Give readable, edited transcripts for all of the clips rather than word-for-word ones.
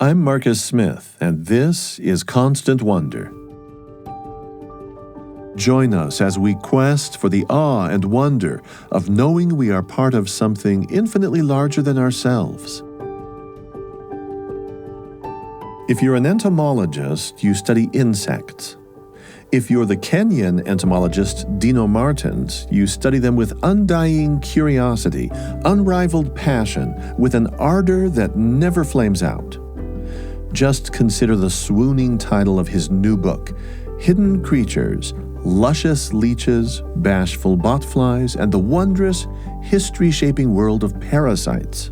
I'm Marcus Smith, and this is Constant Wonder. Join us as we quest for the awe and wonder of knowing we are part of something infinitely larger than ourselves. If you're an entomologist, you study insects. If you're the Kenyan entomologist Dino Martins, you study them with undying curiosity, unrivaled passion, with an ardor that never flames out. Just consider the swooning title of his new book, Hidden Creatures, Luscious Leeches, Bashful Botflies, and the Wondrous, history-shaping world of parasites.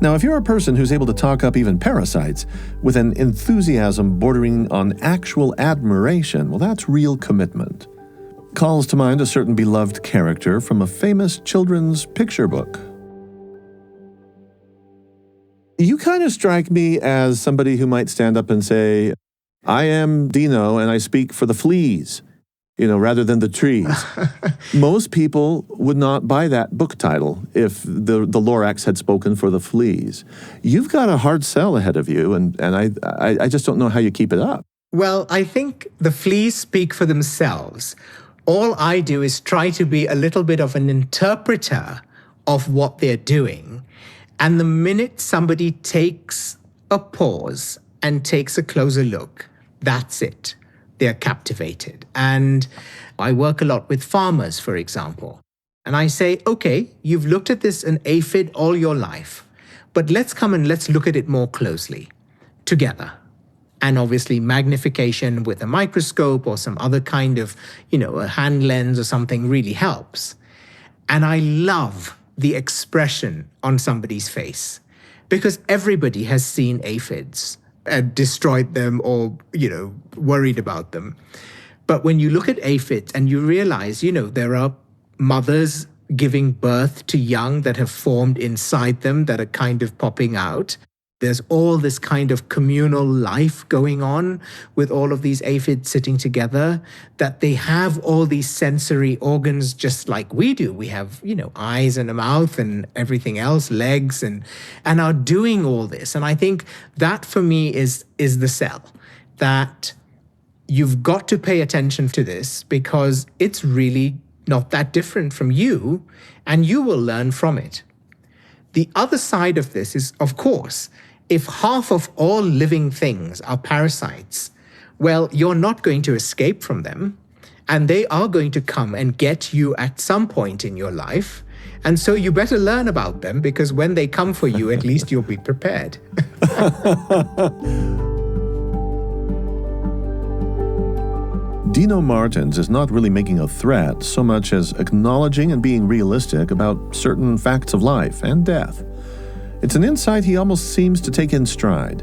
Now, if you're a person who's able to talk up even parasites with an enthusiasm bordering on actual admiration, well, that's real commitment. Calls to mind a certain beloved character from a famous children's picture book. You kind of strike me as somebody who might stand up and say, I am Dino and I speak for the fleas, rather than the trees. Most people would not buy that book title if the Lorax had spoken for the fleas. You've got a hard sell ahead of you, and I just don't know how you keep it up. Well, I think the fleas speak for themselves. All I do is try to be a little bit of an interpreter of what they're doing. And the minute somebody takes a pause and takes a closer look, that's it. They're captivated. And I work a lot with farmers, for example. And I say, okay, you've looked at this an aphid all your life, but let's look at it more closely together. And obviously magnification with a microscope or some other kind of, a hand lens or something really helps. And I love the expression on somebody's face, because everybody has seen aphids and destroyed them or, worried about them. But when you look at aphids and you realize, there are mothers giving birth to young that have formed inside them that are kind of popping out. There's all this kind of communal life going on with all of these aphids sitting together, that they have all these sensory organs just like we do. We have, eyes and a mouth and everything else, legs, and are doing all this. And I think that for me is the sell, that you've got to pay attention to this because it's really not that different from you, and you will learn from it. The other side of this is, of course, if half of all living things are parasites, well, you're not going to escape from them, and they are going to come and get you at some point in your life. And so you better learn about them, because when they come for you, at least you'll be prepared. Dino Martins is not really making a threat so much as acknowledging and being realistic about certain facts of life and death. It's an insight he almost seems to take in stride,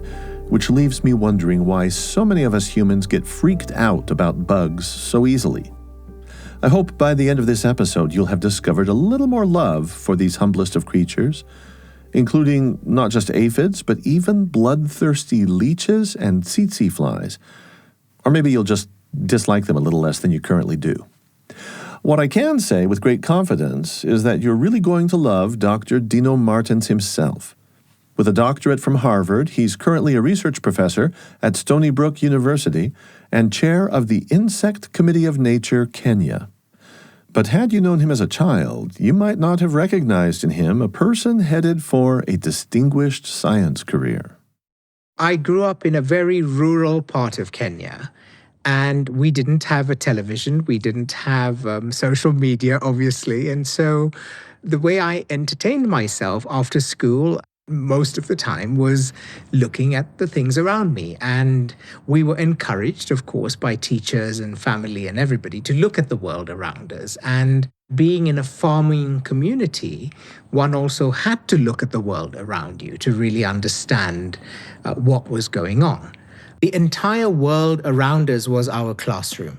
which leaves me wondering why so many of us humans get freaked out about bugs so easily. I hope by the end of this episode you'll have discovered a little more love for these humblest of creatures, including not just aphids, but even bloodthirsty leeches and tsetse flies. Or maybe you'll just dislike them a little less than you currently do. What I can say with great confidence is that you're really going to love Dr. Dino Martins himself. With a doctorate from Harvard, he's currently a research professor at Stony Brook University and chair of the Insect Committee of Nature, Kenya. But had you known him as a child, you might not have recognized in him a person headed for a distinguished science career. I grew up in a very rural part of Kenya. And we didn't have a television. We didn't have social media, obviously. And so the way I entertained myself after school most of the time was looking at the things around me. And we were encouraged, of course, by teachers and family and everybody to look at the world around us. And being in a farming community, one also had to look at the world around you to really understand what was going on. The entire world around us was our classroom,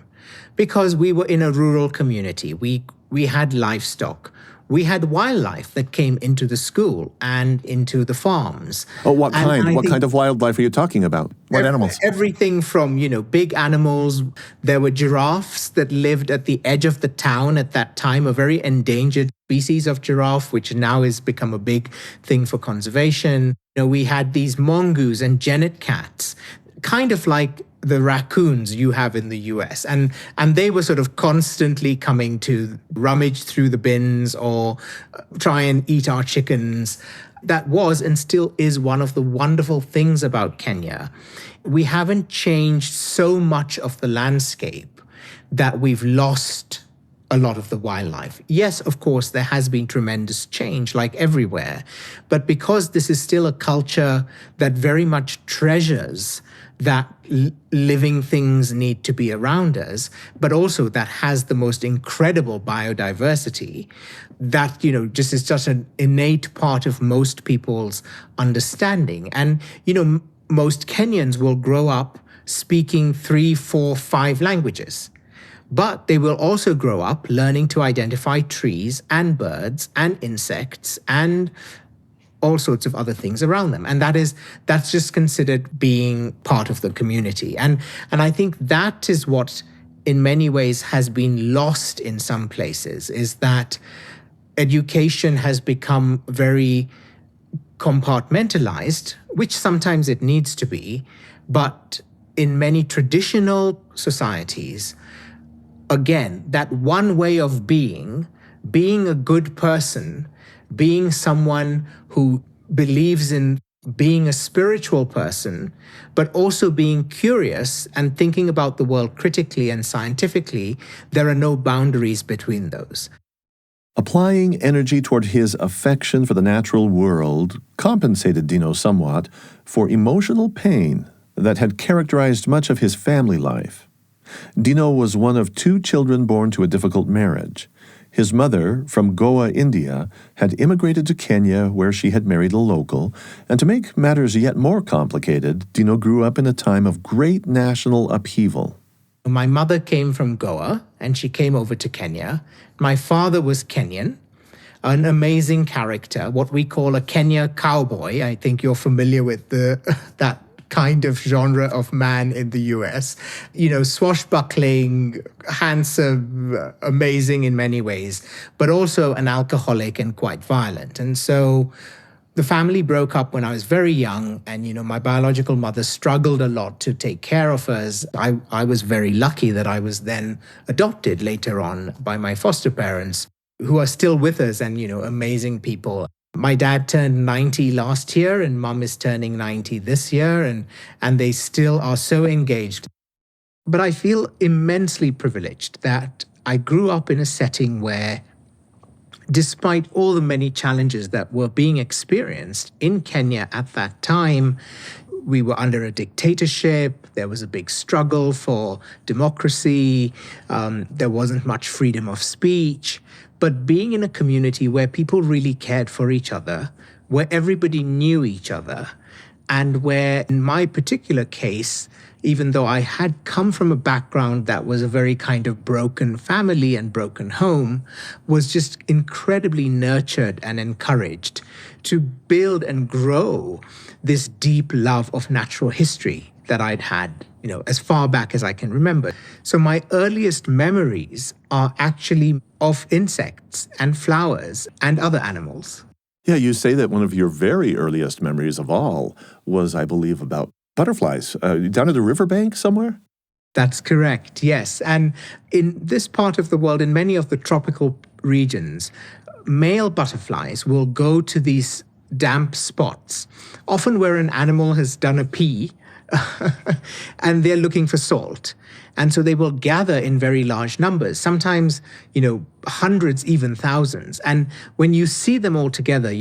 because we were in a rural community. We had livestock. We had wildlife that came into the school and into the farms. Oh, what kind? What kind of wildlife are you talking about? What animals? Everything from, big animals. There were giraffes that lived at the edge of the town at that time, a very endangered species of giraffe, which now has become a big thing for conservation. We had these mongoose and genet cats, kind of like the raccoons you have in the US. And they were sort of constantly coming to rummage through the bins or try and eat our chickens. That was and still is one of the wonderful things about Kenya. We haven't changed so much of the landscape that we've lost a lot of the wildlife. Yes, of course, there has been tremendous change, like everywhere. But because this is still a culture that very much treasures that living things need to be around us, but also that has the most incredible biodiversity, that, just is such an innate part of most people's understanding. And, most Kenyans will grow up speaking 3, 4, 5 languages. But they will also grow up learning to identify trees and birds and insects and all sorts of other things around them. And that's just considered being part of the community. And I think that is what in many ways has been lost in some places, is that education has become very compartmentalized, which sometimes it needs to be. But in many traditional societies, again, that one way of being a good person, being someone who believes in being a spiritual person, but also being curious and thinking about the world critically and scientifically, there are no boundaries between those. Applying energy toward his affection for the natural world compensated Dino somewhat for emotional pain that had characterized much of his family life. Dino was one of 2 children born to a difficult marriage. His mother, from Goa, India, had immigrated to Kenya where she had married a local, and to make matters yet more complicated, Dino grew up in a time of great national upheaval. My mother came from Goa, and she came over to Kenya. My father was Kenyan, an amazing character, what we call a Kenya cowboy. I think you're familiar with that kind of genre of man in the US. Swashbuckling, handsome, amazing in many ways, but also an alcoholic and quite violent. And so the family broke up when I was very young, and my biological mother struggled a lot to take care of us. I was very lucky that I was then adopted later on by my foster parents, who are still with us and amazing people. My dad turned 90 last year, and mum is turning 90 this year, and they still are so engaged. But I feel immensely privileged that I grew up in a setting where, despite all the many challenges that were being experienced in Kenya at that time, we were under a dictatorship. There was a big struggle for democracy. There wasn't much freedom of speech. But being in a community where people really cared for each other, where everybody knew each other, and where, in my particular case, even though I had come from a background that was a very kind of broken family and broken home, was just incredibly nurtured and encouraged to build and grow this deep love of natural history that I'd had, as far back as I can remember. So my earliest memories are actually of insects and flowers and other animals. Yeah, you say that one of your very earliest memories of all was, I believe, about butterflies down at the riverbank somewhere? That's correct, yes. And in this part of the world, in many of the tropical regions, male butterflies will go to these damp spots, often where an animal has done a pee, and they're looking for salt. And so they will gather in very large numbers, sometimes, hundreds, even thousands. And when you see them all together,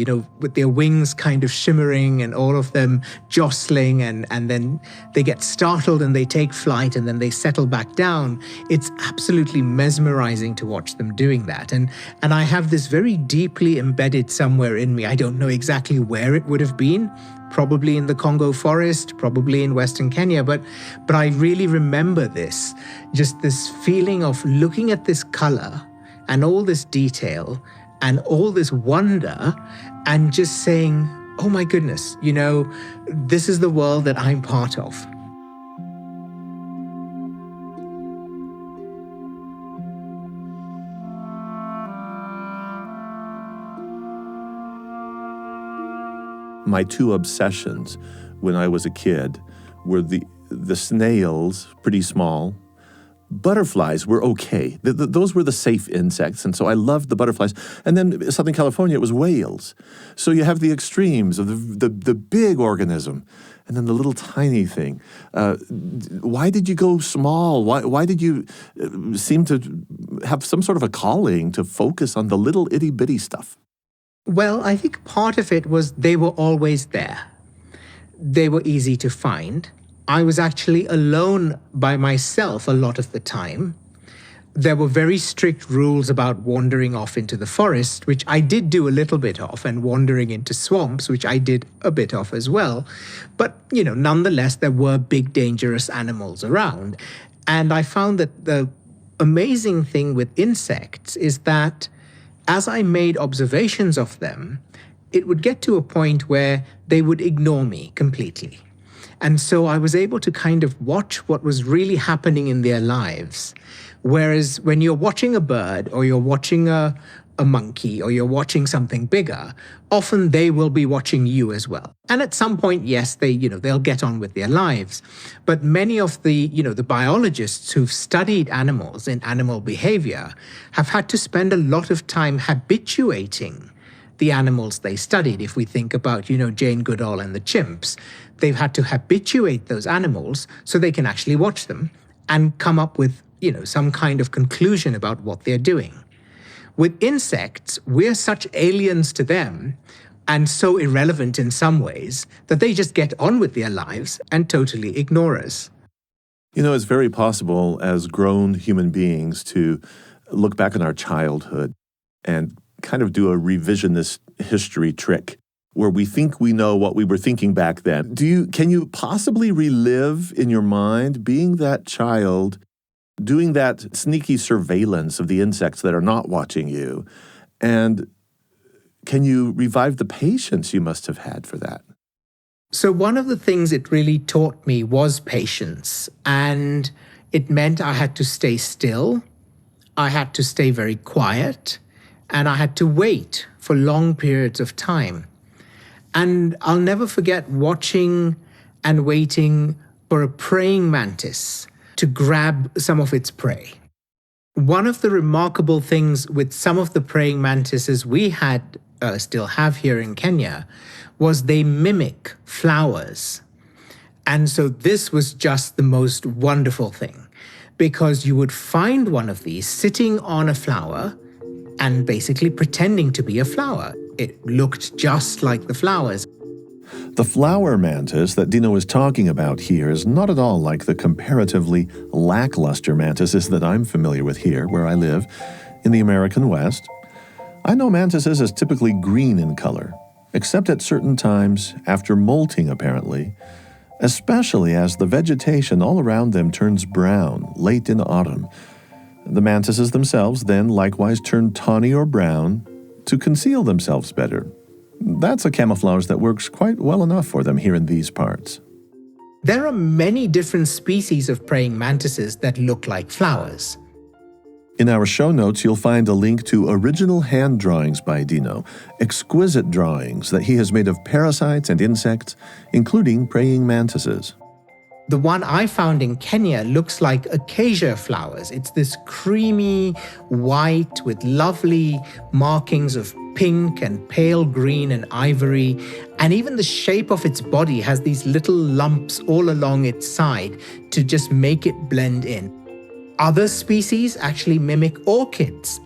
with their wings kind of shimmering and all of them jostling, and then they get startled and they take flight and then they settle back down, it's absolutely mesmerizing to watch them doing that. And I have this very deeply embedded somewhere in me. I don't know exactly where it would have been, probably in the Congo forest, probably in Western Kenya, but I really remember this, just this feeling of looking at this color and all this detail and all this wonder and just saying, oh my goodness, this is the world that I'm part of. my two obsessions when I was a kid were the snails, pretty small. Butterflies were okay. Those were the safe insects, and so I loved the butterflies. And then Southern California, it was whales. So you have the extremes of the big organism, and then the little tiny thing. Why did you go small? Why did you seem to have some sort of a calling to focus on the little itty-bitty stuff? Well, I think part of it was they were always there. They were easy to find. I was actually alone by myself a lot of the time. There were very strict rules about wandering off into the forest, which I did do a little bit of, and wandering into swamps, which I did a bit of as well. But, nonetheless, there were big, dangerous animals around. And I found that the amazing thing with insects is that as I made observations of them, it would get to a point where they would ignore me completely. And so I was able to kind of watch what was really happening in their lives. Whereas when you're watching a bird or you're watching a monkey or you're watching something bigger, often they will be watching you as well. And at some point, yes, they'll get on with their lives. But many of the biologists who've studied animals and animal behavior have had to spend a lot of time habituating the animals they studied. If we think about, Jane Goodall and the chimps, they've had to habituate those animals so they can actually watch them and come up with, some kind of conclusion about what they're doing. With insects, we're such aliens to them and so irrelevant in some ways that they just get on with their lives and totally ignore us. It's very possible as grown human beings to look back on our childhood and kind of do a revisionist history trick where we think we know what we were thinking back then. Can you possibly relive in your mind being that child, doing that sneaky surveillance of the insects that are not watching you? And can you revive the patience you must have had for that? So one of the things it really taught me was patience. And it meant I had to stay still. I had to stay very quiet. And I had to wait for long periods of time. And I'll never forget watching and waiting for a praying mantis to grab some of its prey. One of the remarkable things with some of the praying mantises we still have here in Kenya was they mimic flowers. And so this was just the most wonderful thing, because you would find one of these sitting on a flower and basically pretending to be a flower. It looked just like the flowers. The flower mantis that Dino is talking about here is not at all like the comparatively lackluster mantises that I'm familiar with here, where I live, in the American West. I know mantises as typically green in color, except at certain times after molting apparently, especially as the vegetation all around them turns brown late in autumn. The mantises themselves then likewise turn tawny or brown to conceal themselves better. That's a camouflage that works quite well enough for them here in these parts. There are many different species of praying mantises that look like flowers. In our show notes, you'll find a link to original hand drawings by Dino, exquisite drawings that he has made of parasites and insects, including praying mantises. The one I found in Kenya looks like acacia flowers. It's this creamy white with lovely markings of pink and pale green and ivory. And even the shape of its body has these little lumps all along its side to just make it blend in. Other species actually mimic orchids.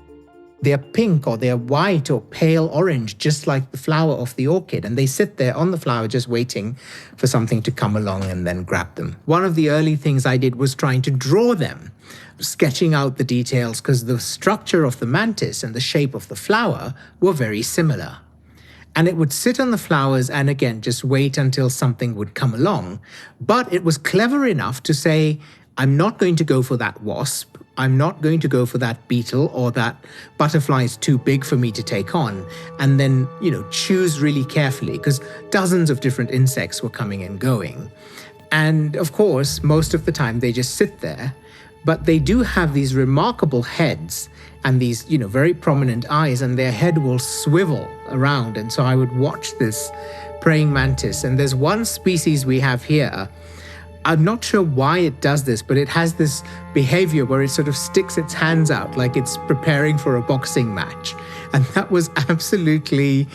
They're pink or they're white or pale orange, just like the flower of the orchid. And they sit there on the flower just waiting for something to come along and then grab them. One of the early things I did was trying to draw them, sketching out the details, because the structure of the mantis and the shape of the flower were very similar. And it would sit on the flowers and again, just wait until something would come along. But it was clever enough to say, I'm not going to go for that wasp. I'm not going to go for that beetle, or that butterfly is too big for me to take on. And then, choose really carefully, because dozens of different insects were coming and going. And of course, most of the time they just sit there, but they do have these remarkable heads and these, very prominent eyes, and their head will swivel around. And so I would watch this praying mantis. And there's one species we have here. I'm not sure why it does this, but it has this behavior where it sort of sticks its hands out like it's preparing for a boxing match. And that was absolutely,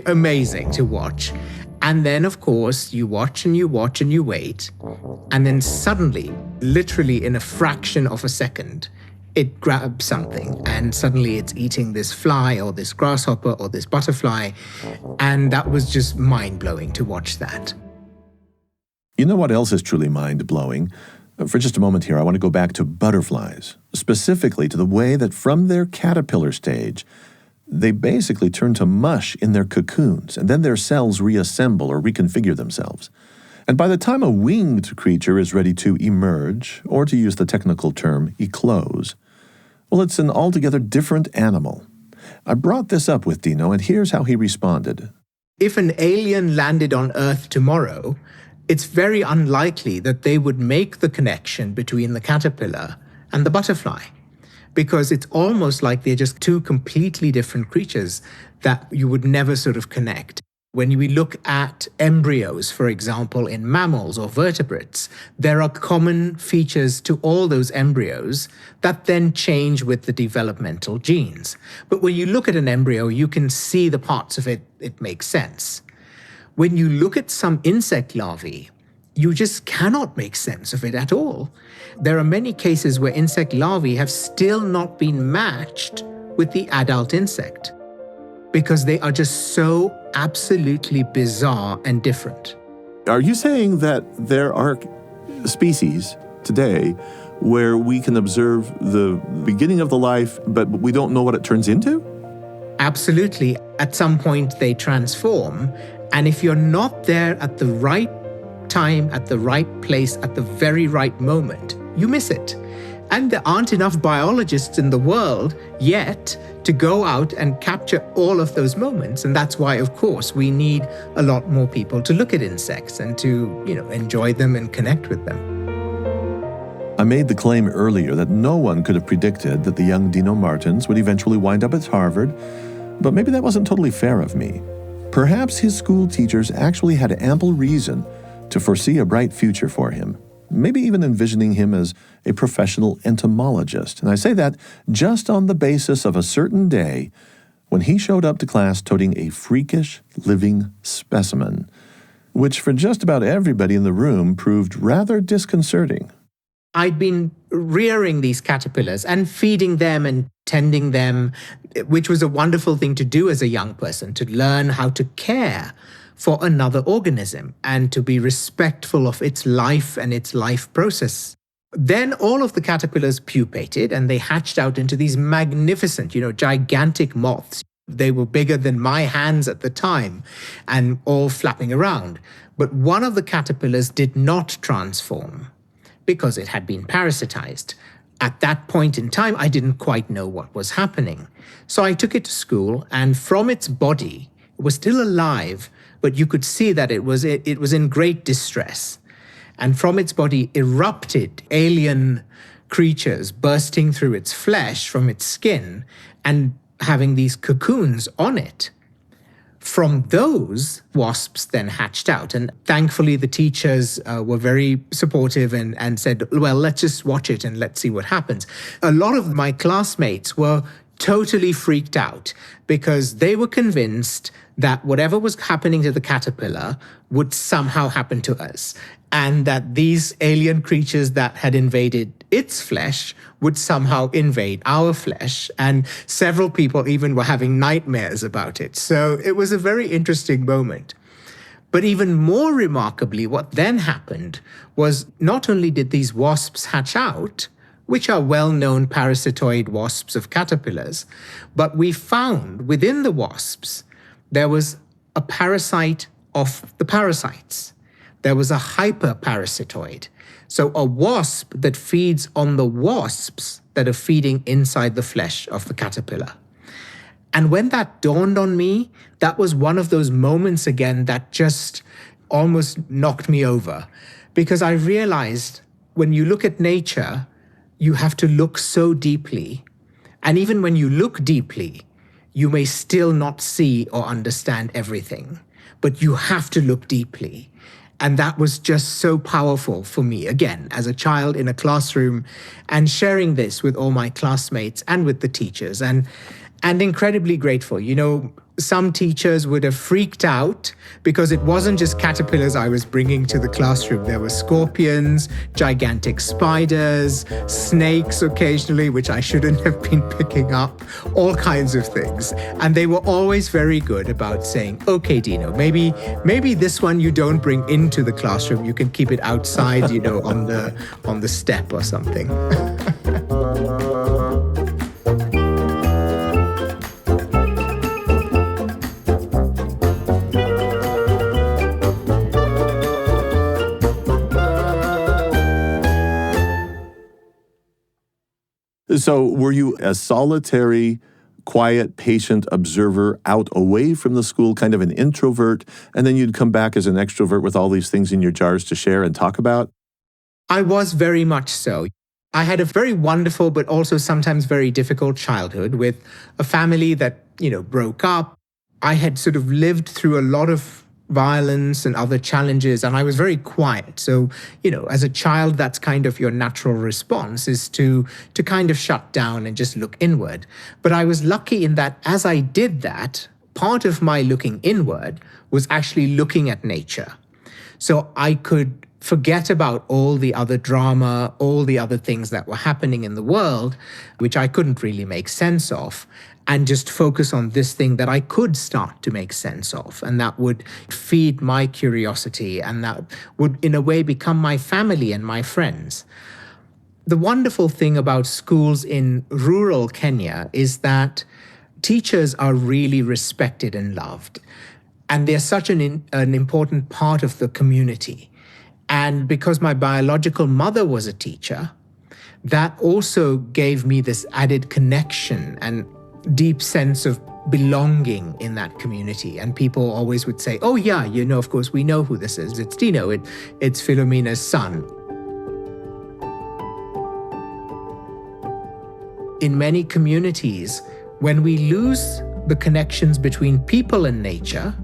amazing to watch. And then, of course, you watch and you watch and you wait. And then suddenly, literally in a fraction of a second, it grabs something and suddenly it's eating this fly or this grasshopper or this butterfly. And that was just mind-blowing to watch that. You know what else is truly mind-blowing? For just a moment here, I want to go back to butterflies, specifically to the way that from their caterpillar stage, they basically turn to mush in their cocoons, and then their cells reassemble or reconfigure themselves. And by the time a winged creature is ready to emerge, or to use the technical term, eclose, well, it's an altogether different animal. I brought this up with Dino, and here's how he responded. If an alien landed on Earth tomorrow, it's very unlikely that they would make the connection between the caterpillar and the butterfly, because it's almost like they're just two completely different creatures that you would never sort of connect. When we look at embryos, for example, in mammals or vertebrates, there are common features to all those embryos that then change with the developmental genes. But when you look at an embryo, you can see the parts of it, it makes sense. When you look at some insect larvae, you just cannot make sense of it at all. There are many cases where insect larvae have still not been matched with the adult insect because they are just so absolutely bizarre and different. Are you saying that there are species today where we can observe the beginning of the life, but we don't know what it turns into? Absolutely. At some point, they transform. And if you're not there at the right time, at the right place, at the very right moment, you miss it. And there aren't enough biologists in the world yet to go out and capture all of those moments. And that's why, of course, we need a lot more people to look at insects and to, enjoy them and connect with them. I made the claim earlier that no one could have predicted that the young Dino Martins would eventually wind up at Harvard, but maybe that wasn't totally fair of me. Perhaps his school teachers actually had ample reason to foresee a bright future for him, maybe even envisioning him as a professional entomologist. And I say that just on the basis of a certain day when he showed up to class toting a freakish living specimen, which for just about everybody in the room proved rather disconcerting. I'd been rearing these caterpillars and feeding them and tending them, which was a wonderful thing to do as a young person, to learn how to care for another organism and to be respectful of its life and its life process. Then all of the caterpillars pupated and they hatched out into these magnificent, gigantic moths. They were bigger than my hands at the time and all flapping around. But one of the caterpillars did not transform because it had been parasitized. At that point in time, I didn't quite know what was happening. So I took it to school, and from its body, it was still alive, but you could see that it was in great distress. And from its body erupted alien creatures bursting through its flesh from its skin and having these cocoons on it. From those, wasps then hatched out. And thankfully, the teachers were very supportive and said, well, let's just watch it and let's see what happens. A lot of my classmates were totally freaked out because they were convinced that whatever was happening to the caterpillar would somehow happen to us, and that these alien creatures that had invaded its flesh would somehow invade our flesh. And several people even were having nightmares about it. So it was a very interesting moment. But even more remarkably, what then happened was not only did these wasps hatch out, which are well-known parasitoid wasps of caterpillars, but we found within the wasps, there was a parasite of the parasites. There was a hyperparasitoid. So a wasp that feeds on the wasps that are feeding inside the flesh of the caterpillar. And when that dawned on me, that was one of those moments again that just almost knocked me over. Because I realized when you look at nature, you have to look so deeply. And even when you look deeply, you may still not see or understand everything. but you have to look deeply. And that was just so powerful for me, again, as a child in a classroom and sharing this with all my classmates and with the teachers and incredibly grateful. You know, some teachers would have freaked out because it wasn't just caterpillars I was bringing to the classroom. There were scorpions, gigantic spiders, snakes occasionally, which I shouldn't have been picking up, all kinds of things. And they were always very good about saying, okay, Dino, maybe this one you don't bring into the classroom. You can keep it outside, you know, on the step or something. So were you a solitary, quiet, patient observer out away from the school, kind of an introvert, and then you'd come back as an extrovert with all these things in your jars to share and talk about? I was very much so. I had a very wonderful, but also sometimes very difficult childhood with a family that, you know, broke up. I had sort of lived through a lot of violence and other challenges, and I was very quiet. So, you know, as a child, that's kind of your natural response, is to kind of shut down and just look inward. But I was lucky in that as I did that, part of my looking inward was actually looking at nature. So I could forget about all the other drama, all the other things that were happening in the world, which I couldn't really make sense of, and just focus on this thing that I could start to make sense of. And that would feed my curiosity, and that would, in a way, become my family and my friends. The wonderful thing about schools in rural Kenya is that teachers are really respected and loved. And they're such an important part of the community. And because my biological mother was a teacher, that also gave me this added connection and deep sense of belonging in that community. And people always would say, oh yeah, you know, of course, we know who this is. It's Dino. It's Philomena's son. In many communities, when we lose the connections between people and nature,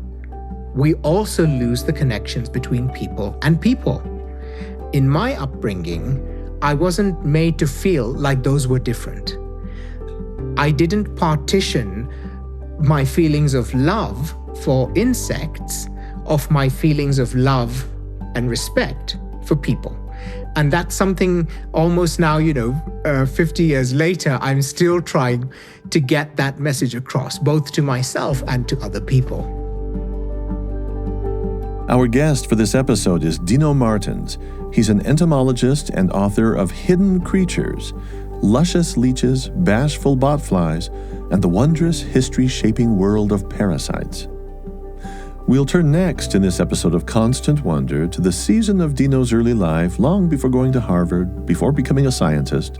we also lose the connections between people and people. In my upbringing, I wasn't made to feel like those were different. I didn't partition my feelings of love for insects of my feelings of love and respect for people. And that's something almost now, 50 years later, I'm still trying to get that message across, both to myself and to other people. Our guest for this episode is Dino Martins. He's an entomologist and author of Hidden Creatures, Luscious Leeches, Bashful Botflies, and the wondrous history-shaping world of parasites. We'll turn next in this episode of Constant Wonder to the season of Dino's early life, long before going to Harvard, before becoming a scientist,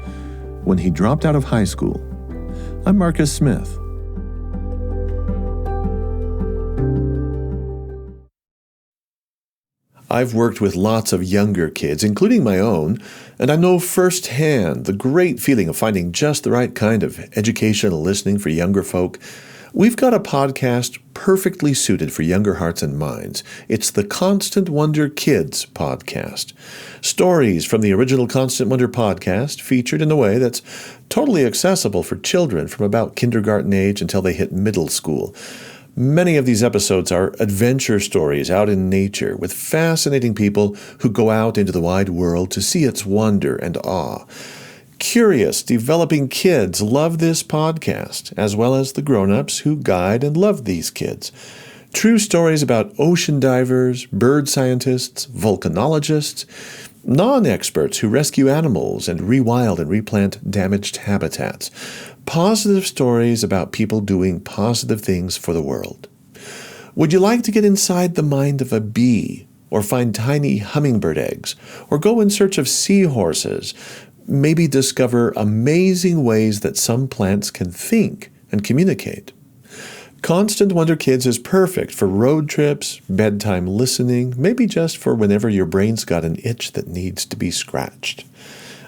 when he dropped out of high school. I'm Marcus Smith. I've worked with lots of younger kids, including my own, and I know firsthand the great feeling of finding just the right kind of educational listening for younger folk. We've got a podcast perfectly suited for younger hearts and minds. It's the Constant Wonder Kids podcast. Stories from the original Constant Wonder podcast featured in a way that's totally accessible for children from about kindergarten age until they hit middle school. Many of these episodes are adventure stories out in nature with fascinating people who go out into the wide world to see its wonder and awe. Curious, developing kids love this podcast, as well as the grown-ups who guide and love these kids. True stories about ocean divers, bird scientists, volcanologists, non-experts who rescue animals and rewild and replant damaged habitats. Positive stories about people doing positive things for the world. Would you like to get inside the mind of a bee, or find tiny hummingbird eggs, or go in search of seahorses? Maybe discover amazing ways that some plants can think and communicate. Constant Wonder Kids is perfect for road trips, bedtime listening, maybe just for whenever your brain's got an itch that needs to be scratched.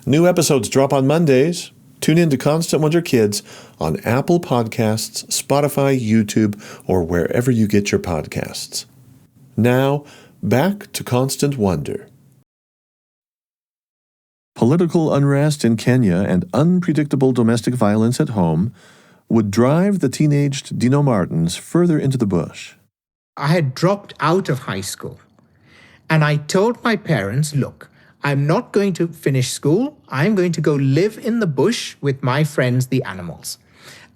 New episodes drop on Mondays. Tune in to Constant Wonder Kids on Apple Podcasts, Spotify, YouTube, or wherever you get your podcasts. Now, back to constant wonder. Political unrest in Kenya and unpredictable domestic violence at home would drive the teenaged Dino Martins further into the bush. I had dropped out of high school, and I told my parents, look, I'm not going to finish school. I'm going to go live in the bush with my friends, the animals.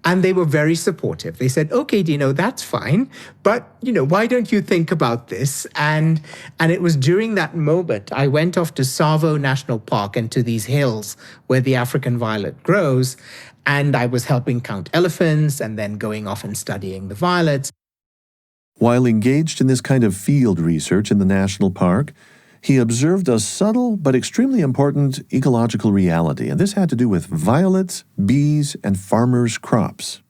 And they were very supportive. They said, okay, Dino, that's fine. But, why don't you think about this? And it was during that moment, I went off to Tsavo National Park and to these hills where the African violet grows. And I was helping count elephants and then going off and studying the violets. While engaged in this kind of field research in the national park, he observed a subtle but extremely important ecological reality, and this had to do with violets, bees, and farmers' crops.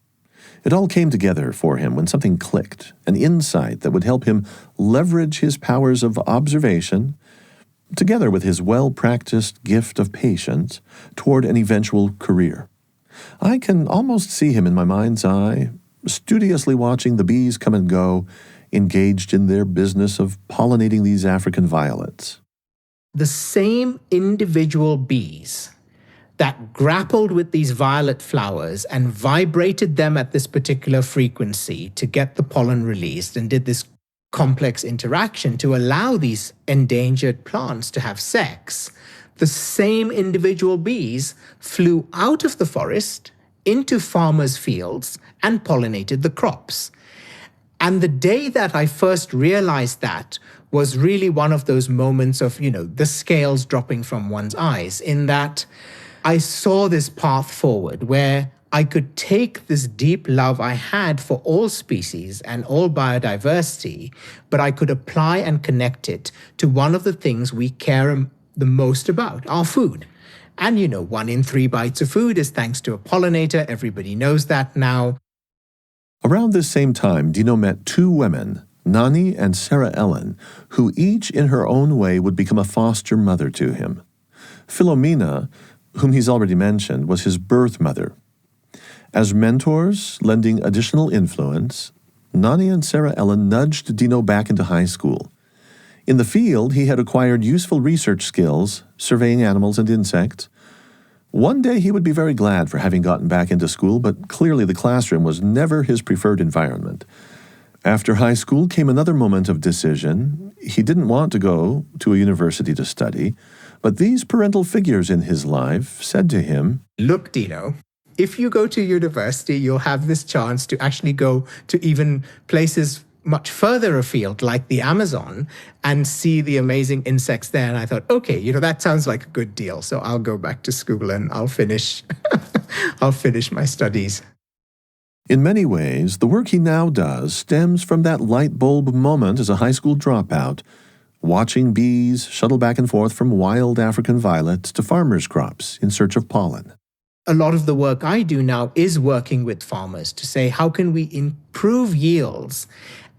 It all came together for him when something clicked, an insight that would help him leverage his powers of observation, together with his well-practiced gift of patience, toward an eventual career. I can almost see him in my mind's eye, studiously watching the bees come and go, engaged in their business of pollinating these African violets. The same individual bees that grappled with these violet flowers and vibrated them at this particular frequency to get the pollen released and did this complex interaction to allow these endangered plants to have sex, the same individual bees flew out of the forest into farmers' fields and pollinated the crops. And the day that I first realized that was really one of those moments of, the scales dropping from one's eyes, in that I saw this path forward where I could take this deep love I had for all species and all biodiversity, but I could apply and connect it to one of the things we care the most about, our food. And 1 in 3 bites of food is thanks to a pollinator. Everybody knows that now. Around this same time, Dino met 2 women, Nani and Sarah Ellen, who each in her own way would become a foster mother to him. Philomena, whom he's already mentioned, was his birth mother. As mentors, lending additional influence, Nani and Sarah Ellen nudged Dino back into high school. In the field, he had acquired useful research skills, surveying animals and insects. One day he would be very glad for having gotten back into school, but clearly the classroom was never his preferred environment. After high school came another moment of decision. He didn't want to go to a university to study, but these parental figures in his life said to him, look, Dino, if you go to university, you'll have this chance to actually go to even places much further afield, like the Amazon, and see the amazing insects there. And I thought, okay, that sounds like a good deal. So I'll go back to school and I'll finish my studies. In many ways, the work he now does stems from that light bulb moment as a high school dropout, watching bees shuttle back and forth from wild African violets to farmers' crops in search of pollen. A lot of the work I do now is working with farmers to say, how can we improve yields?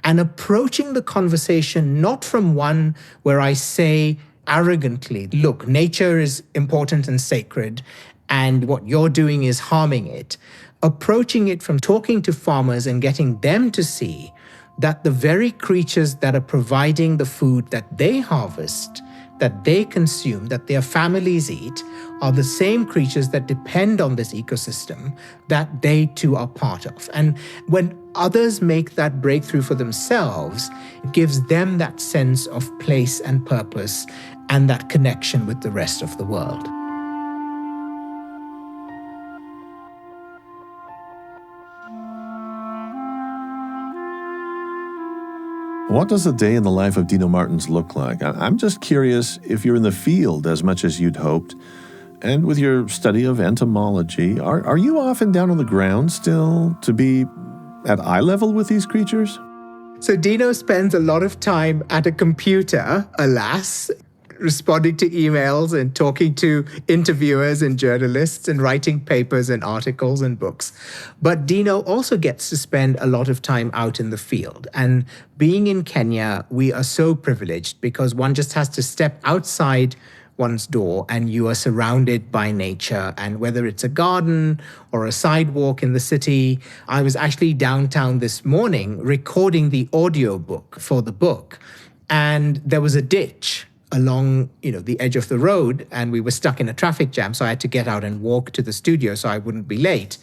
And approaching the conversation not from one where I say arrogantly, look, nature is important and sacred, and what you're doing is harming it. Approaching it from talking to farmers and getting them to see that the very creatures that are providing the food that they harvest, that they consume, that their families eat, are the same creatures that depend on this ecosystem that they too are part of. And when others make that breakthrough for themselves, it gives them that sense of place and purpose and that connection with the rest of the world. What does a day in the life of Dino Martins look like? I'm just curious if you're in the field as much as you'd hoped. And with your study of entomology, are you often down on the ground still to be at eye level with these creatures? So Dino spends a lot of time at a computer, alas, responding to emails and talking to interviewers and journalists and writing papers and articles and books. But Dino also gets to spend a lot of time out in the field. And being in Kenya, we are so privileged because one just has to step outside one's door and you are surrounded by nature. And whether it's a garden or a sidewalk in the city, I was actually downtown this morning recording the audiobook for the book. and there was a ditch along, the edge of the road, and we were stuck in a traffic jam. So I had to get out and walk to the studio so I wouldn't be late.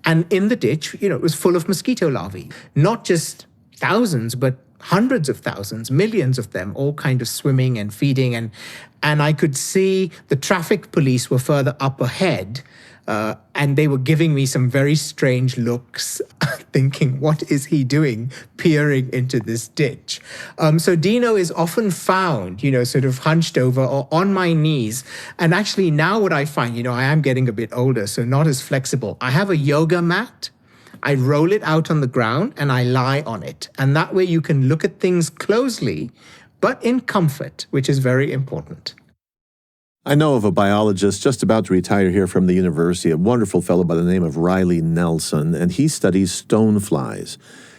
And in the ditch, it was full of mosquito larvae, not just thousands, but hundreds of thousands, millions of them, all kind of swimming and feeding. And I could see the traffic police were further up ahead, and they were giving me some very strange looks, thinking, what is he doing peering into this ditch? So Dino is often found, sort of hunched over or on my knees. And actually now what I find, I am getting a bit older, so not as flexible. I have a yoga mat. I roll it out on the ground and I lie on it. And that way you can look at things closely, but in comfort, which is very important. I know of a biologist just about to retire here from the university, a wonderful fellow by the name of Riley Nelson, and he studies stoneflies.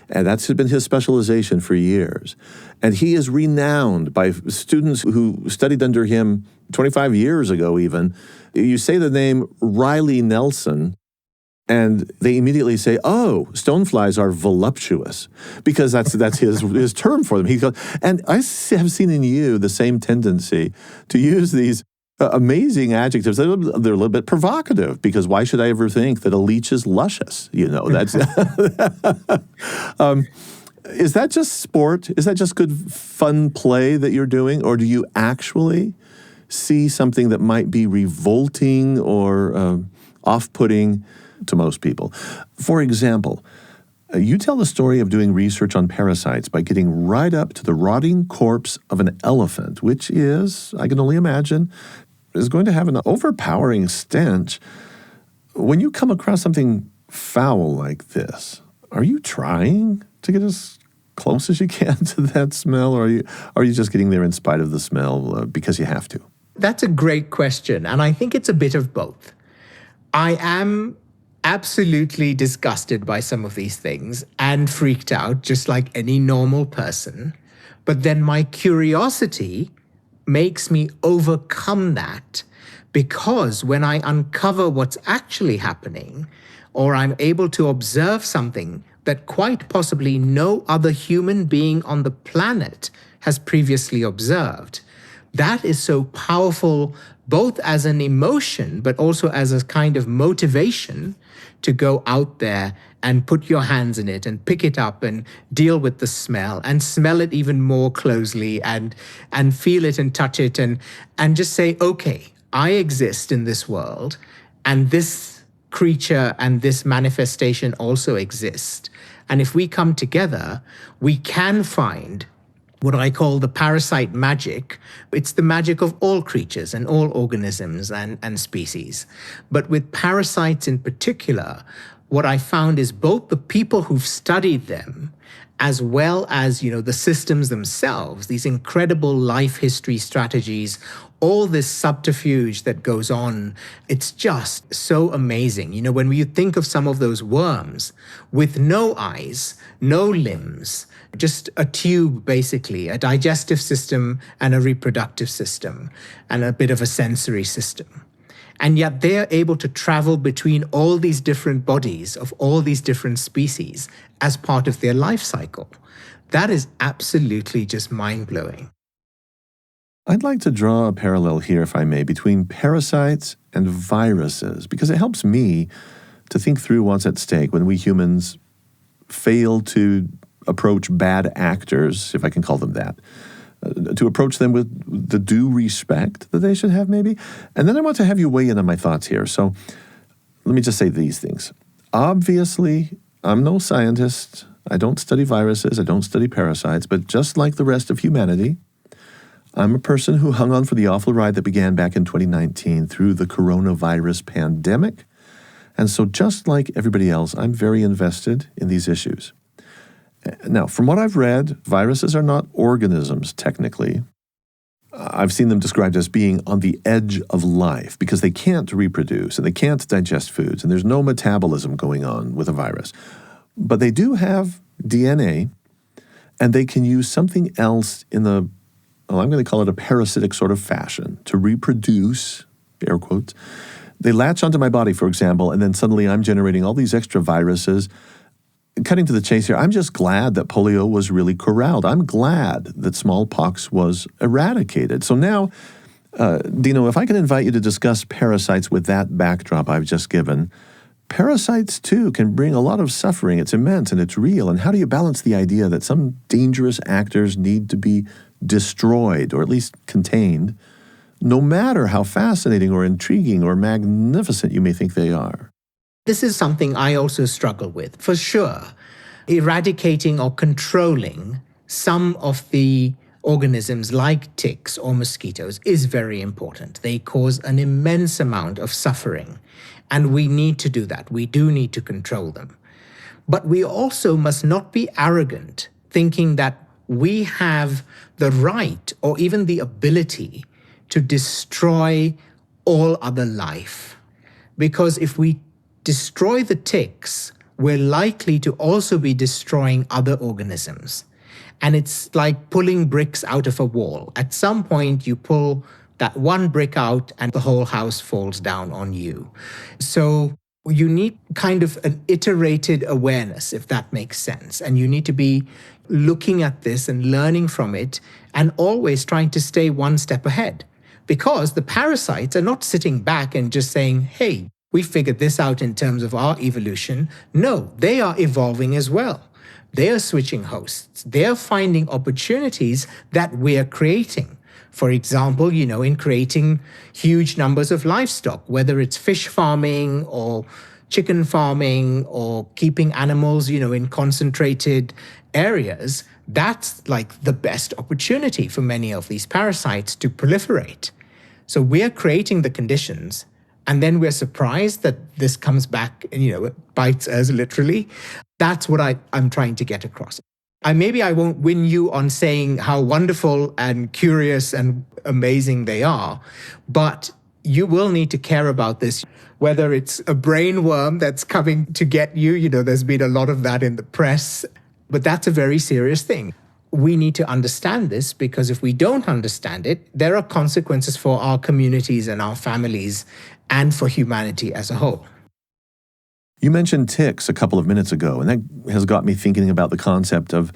And that's been his specialization for years. And he is renowned by students who studied under him 25 years ago even. You say the name Riley Nelson, and they immediately say, oh, stoneflies are voluptuous, because that's his term for them. He goes, and I have seen in you the same tendency to use these amazing adjectives. They're a little bit provocative, because why should I ever think that a leech is luscious? That's is that just sport? Is that just good fun play that you're doing, or do you actually see something that might be revolting or off-putting to most people? For example, you tell the story of doing research on parasites by getting right up to the rotting corpse of an elephant, which is, I can only imagine, is going to have an overpowering stench. When you come across something foul like this, are you trying to get as close as you can to that smell, or are you just getting there in spite of the smell because you have to? That's a great question, and I think it's a bit of both. I am absolutely disgusted by some of these things and freaked out, just like any normal person. But then my curiosity makes me overcome that, because when I uncover what's actually happening, or I'm able to observe something that quite possibly no other human being on the planet has previously observed, that is so powerful, both as an emotion, but also as a kind of motivation to go out there and put your hands in it and pick it up and deal with the smell and smell it even more closely and feel it and touch it and just say, okay, I exist in this world, and this creature and this manifestation also exist. And if we come together, we can find what I call the parasite magic. It's the magic of all creatures and all organisms and species. But with parasites in particular, what I found is both the people who've studied them, as well as, the systems themselves, these incredible life history strategies, all this subterfuge that goes on, it's just so amazing. When you think of some of those worms with no eyes, no limbs, just a tube, basically, a digestive system and a reproductive system and a bit of a sensory system. And yet they're able to travel between all these different bodies of all these different species as part of their life cycle. That is absolutely just mind-blowing. I'd like to draw a parallel here, if I may, between parasites and viruses, because it helps me to think through what's at stake when we humans fail to approach bad actors, if I can call them that, to approach them with the due respect that they should have, maybe. And then I want to have you weigh in on my thoughts here. So let me just say these things. Obviously, I'm no scientist. I don't study viruses. I don't study parasites. But just like the rest of humanity, I'm a person who hung on for the awful ride that began back in 2019 through the coronavirus pandemic. And so just like everybody else, I'm very invested in these issues. Now, from what I've read, viruses are not organisms, technically. I've seen them described as being on the edge of life because they can't reproduce and they can't digest foods, and there's no metabolism going on with a virus. But they do have DNA, and they can use something else in I'm going to call it a parasitic sort of fashion to reproduce, air quotes. They latch onto my body, for example, and then suddenly I'm generating all these extra viruses. cutting to the chase here, I'm just glad that polio was really corralled. I'm glad that smallpox was eradicated. So now, Dino, if I can invite you to discuss parasites with that backdrop I've just given. Parasites, too, can bring a lot of suffering. It's immense and it's real. And how do you balance the idea that some dangerous actors need to be destroyed, or at least contained, no matter how fascinating or intriguing or magnificent you may think they are? This is something I also struggle with, for sure. Eradicating or controlling some of the organisms like ticks or mosquitoes is very important. They cause an immense amount of suffering, and we need to do that. We do need to control them. But we also must not be arrogant, thinking that we have the right or even the ability to destroy all other life. Because if we destroy the ticks, we're likely to also be destroying other organisms. And it's like pulling bricks out of a wall. At some point, you pull that one brick out and the whole house falls down on you. So you need kind of an iterated awareness, if that makes sense. And you need to be looking at this and learning from it and always trying to stay one step ahead. Because the parasites are not sitting back and just saying, hey, we figured this out in terms of our evolution. No, they are evolving as well. They are switching hosts. They are finding opportunities that we are creating. For example, in creating huge numbers of livestock, whether it's fish farming or chicken farming or keeping animals, in concentrated areas, that's like the best opportunity for many of these parasites to proliferate. So we're creating the conditions, and then we're surprised that this comes back and, it bites us literally. That's what I'm trying to get across. Maybe I won't win you on saying how wonderful and curious and amazing they are, but you will need to care about this, whether it's a brain worm that's coming to get you. There's been a lot of that in the press, but that's a very serious thing. We need to understand this, because if we don't understand it, there are consequences for our communities and our families and for humanity as a whole. You mentioned ticks a couple of minutes ago, and that has got me thinking about the concept of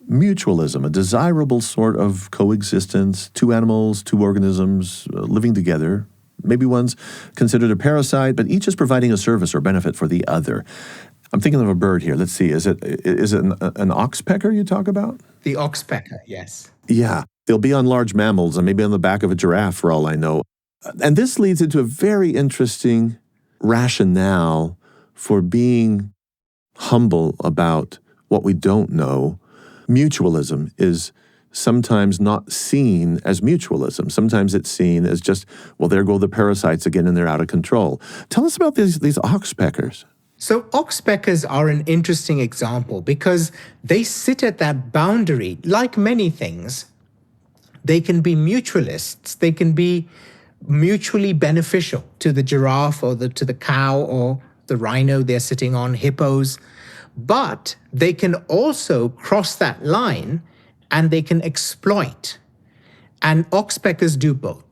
mutualism, a desirable sort of coexistence, two animals, two organisms living together. Maybe one's considered a parasite, but each is providing a service or benefit for the other. I'm thinking of a bird here. Let's see. Is it an oxpecker you talk about? The oxpecker, yes. Yeah. They'll be on large mammals and maybe on the back of a giraffe for all I know. And this leads into a very interesting rationale for being humble about what we don't know. Mutualism is sometimes not seen as mutualism. Sometimes it's seen as just, well, there go the parasites again and they're out of control. Tell us about these oxpeckers. So oxpeckers are an interesting example because they sit at that boundary. Like many things, they can be mutualists. They can be mutually beneficial to the giraffe or to the cow or the rhino they're sitting on, hippos. But they can also cross that line and they can exploit. And oxpeckers do both.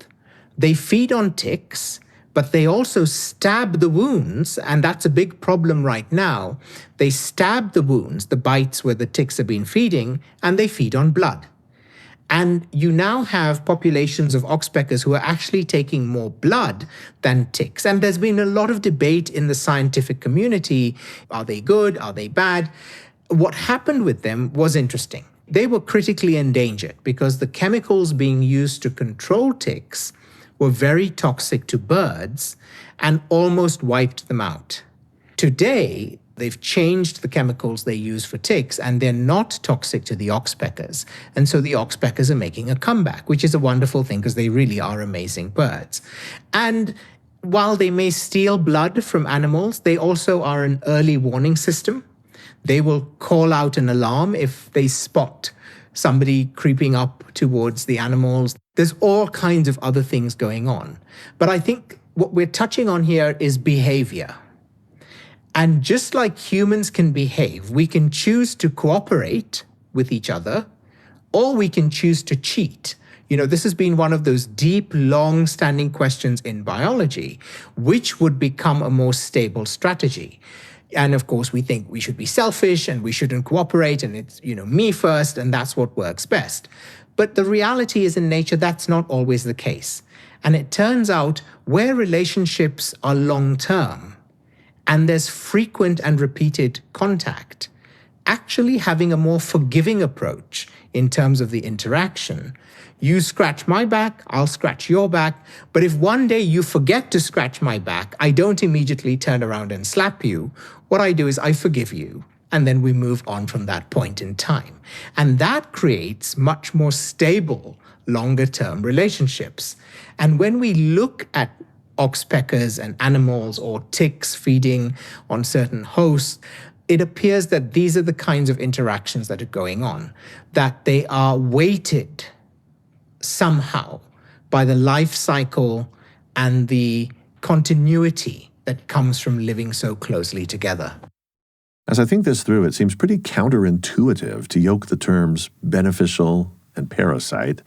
They feed on ticks, but they also stab the wounds, and that's a big problem right now. They stab the wounds, the bites where the ticks have been feeding, and they feed on blood. And you now have populations of oxpeckers who are actually taking more blood than ticks. And there's been a lot of debate in the scientific community. Are they good? Are they bad? What happened with them was interesting. They were critically endangered because the chemicals being used to control ticks were very toxic to birds and almost wiped them out. Today, they've changed the chemicals they use for ticks, and they're not toxic to the oxpeckers. And so the oxpeckers are making a comeback, which is a wonderful thing because they really are amazing birds. And while they may steal blood from animals, they also are an early warning system. They will call out an alarm if they spot somebody creeping up towards the animals. There's all kinds of other things going on. But I think what we're touching on here is behavior. And just like humans can behave, we can choose to cooperate with each other, or we can choose to cheat. This has been one of those deep, long-standing questions in biology. Which would become a more stable strategy? And of course, we think we should be selfish and we shouldn't cooperate and it's, me first and that's what works best. But the reality is in nature, that's not always the case. And it turns out where relationships are long-term and there's frequent and repeated contact, actually having a more forgiving approach in terms of the interaction. You scratch my back, I'll scratch your back. But if one day you forget to scratch my back, I don't immediately turn around and slap you. What I do is I forgive you. And then we move on from that point in time. And that creates much more stable, longer-term relationships. And when we look at oxpeckers and animals or ticks feeding on certain hosts, it appears that these are the kinds of interactions that are going on, that they are weighted somehow by the life cycle and the continuity that comes from living so closely together. As I think this through, it seems pretty counterintuitive to yoke the terms beneficial and parasite.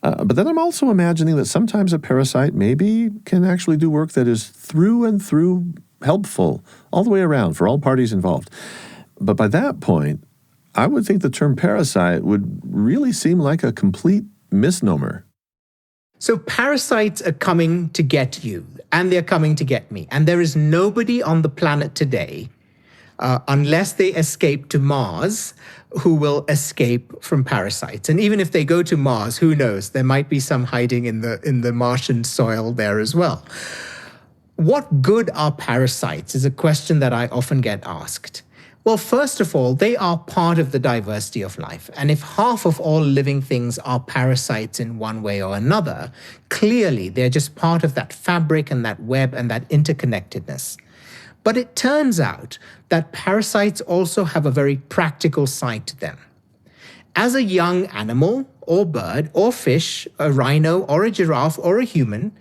But then I'm also imagining that sometimes a parasite maybe can actually do work that is through and through helpful all the way around for all parties involved. But by that point, I would think the term parasite would really seem like a complete misnomer. So parasites are coming to get you, and they're coming to get me. And there is nobody on the planet today, unless they escape to Mars, who will escape from parasites. And even if they go to Mars, who knows? There might be some hiding in the Martian soil there as well. What good are parasites is a question that I often get asked. Well, first of all, they are part of the diversity of life. And if half of all living things are parasites in one way or another, clearly they're just part of that fabric and that web and that interconnectedness. But it turns out that parasites also have a very practical side to them. As a young animal or bird or fish, a rhino or a giraffe or a human,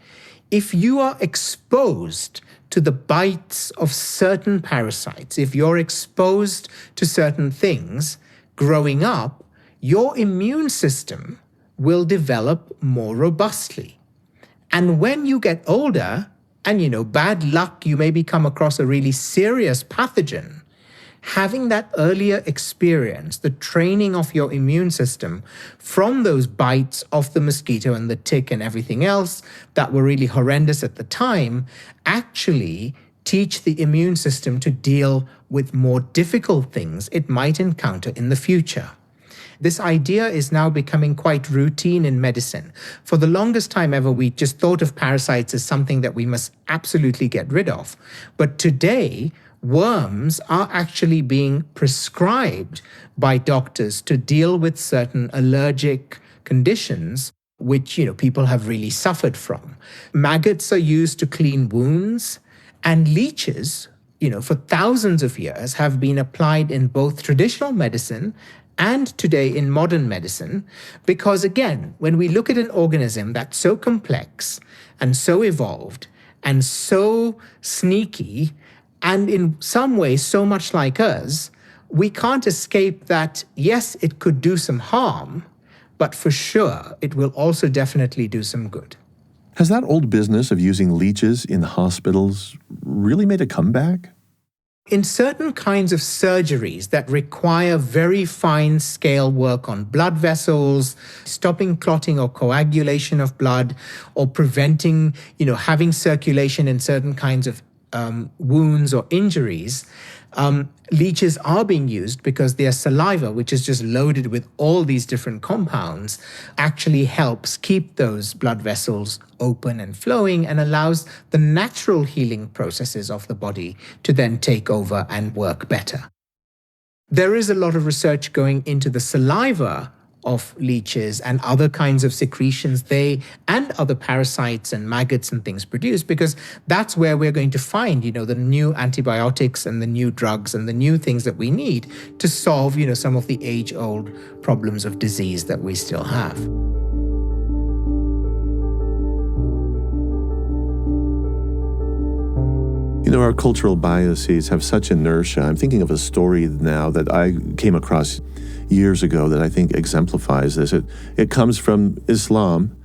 if you are exposed to the bites of certain parasites, if you're exposed to certain things growing up, your immune system will develop more robustly. And when you get older, and bad luck, you maybe come across a really serious pathogen, having that earlier experience, the training of your immune system from those bites of the mosquito and the tick and everything else that were really horrendous at the time, actually teach the immune system to deal with more difficult things it might encounter in the future. This idea is now becoming quite routine in medicine. For the longest time ever, we just thought of parasites as something that we must absolutely get rid of. But today, worms are actually being prescribed by doctors to deal with certain allergic conditions which, people have really suffered from. Maggots are used to clean wounds, and leeches, for thousands of years have been applied in both traditional medicine and today in modern medicine, because again, when we look at an organism that's so complex and so evolved and so sneaky, and in some ways so much like us, we can't escape that, yes, it could do some harm, but for sure, it will also definitely do some good. Has that old business of using leeches in hospitals really made a comeback? In certain kinds of surgeries that require very fine scale work on blood vessels, stopping clotting or coagulation of blood, or preventing, having circulation in certain kinds of wounds or injuries, leeches are being used because their saliva, which is just loaded with all these different compounds, actually helps keep those blood vessels open and flowing and allows the natural healing processes of the body to then take over and work better. There is a lot of research going into the saliva of leeches and other kinds of secretions they and other parasites and maggots and things produce, because that's where we're going to find, the new antibiotics and the new drugs and the new things that we need to solve, some of the age-old problems of disease that we still have. Our cultural biases have such inertia. I'm thinking of a story now that I came across years ago that I think exemplifies this. It comes from Islam,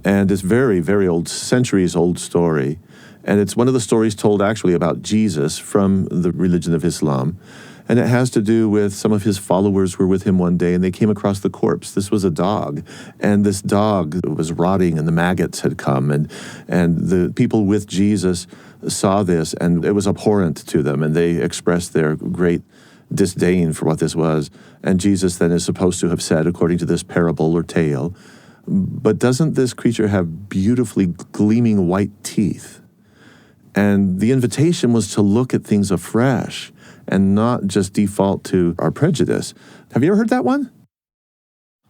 And it's very, very old, centuries-old story. And it's one of the stories told actually about Jesus from the religion of Islam. And it has to do with some of his followers were with him one day, and they came across the corpse. This was a dog, and this dog was rotting, and the maggots had come. And the people with Jesus saw this, and it was abhorrent to them, and they expressed their great disdain for what this was. And Jesus then is supposed to have said, according to this parable or tale, but doesn't this creature have beautifully gleaming white teeth? And the invitation was to look at things afresh and not just default to our prejudice. Have you ever heard that one?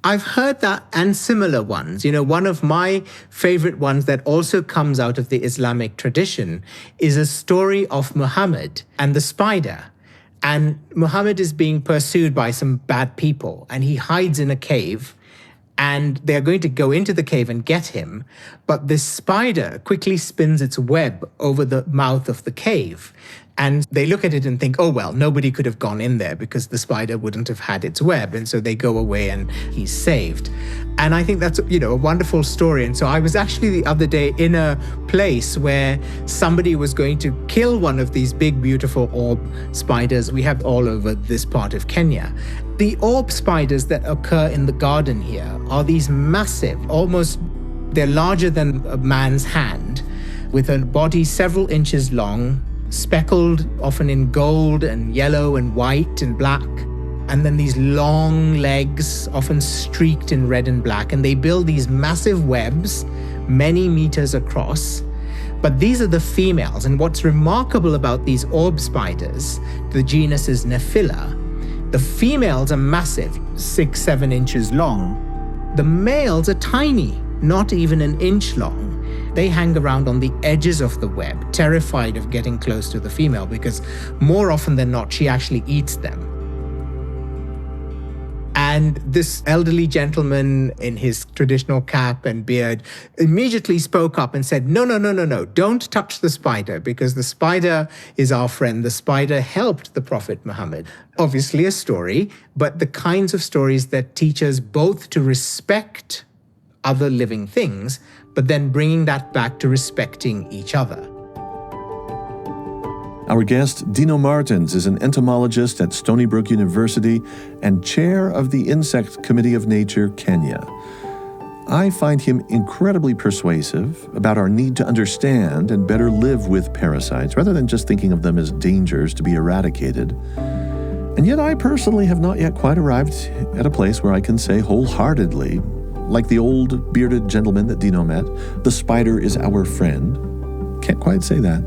I've heard that and similar ones. One of my favorite ones that also comes out of the Islamic tradition is a story of Muhammad and the spider. And Muhammad is being pursued by some bad people, and he hides in a cave, and they're going to go into the cave and get him. But this spider quickly spins its web over the mouth of the cave. And they look at it and think, oh, well, nobody could have gone in there because the spider wouldn't have had its web. And so they go away and he's saved. And I think that's, a wonderful story. And so I was actually the other day in a place where somebody was going to kill one of these big, beautiful orb spiders we have all over this part of Kenya. The orb spiders that occur in the garden here are these massive, they're larger than a man's hand, with a body several inches long, speckled often in gold and yellow and white and black, and then these long legs often streaked in red and black, and they build these massive webs many meters across. But these are the females, and what's remarkable about these orb spiders, the genus is Nephila, the females are massive, 6-7 inches long. The males are tiny, not even an inch long. They hang around on the edges of the web, terrified of getting close to the female, because more often than not, she actually eats them. And this elderly gentleman in his traditional cap and beard immediately spoke up and said, no, don't touch the spider, because the spider is our friend. The spider helped the Prophet Muhammad. Obviously a story, but the kinds of stories that teach us both to respect other living things, but then bringing that back to respecting each other. Our guest, Dino Martins, is an entomologist at Stony Brook University and chair of the Insect Committee of Nature, Kenya. I find him incredibly persuasive about our need to understand and better live with parasites, rather than just thinking of them as dangers to be eradicated. And yet I personally have not yet quite arrived at a place where I can say wholeheartedly, like the old bearded gentleman that Dino met, the spider is our friend. Can't quite say that.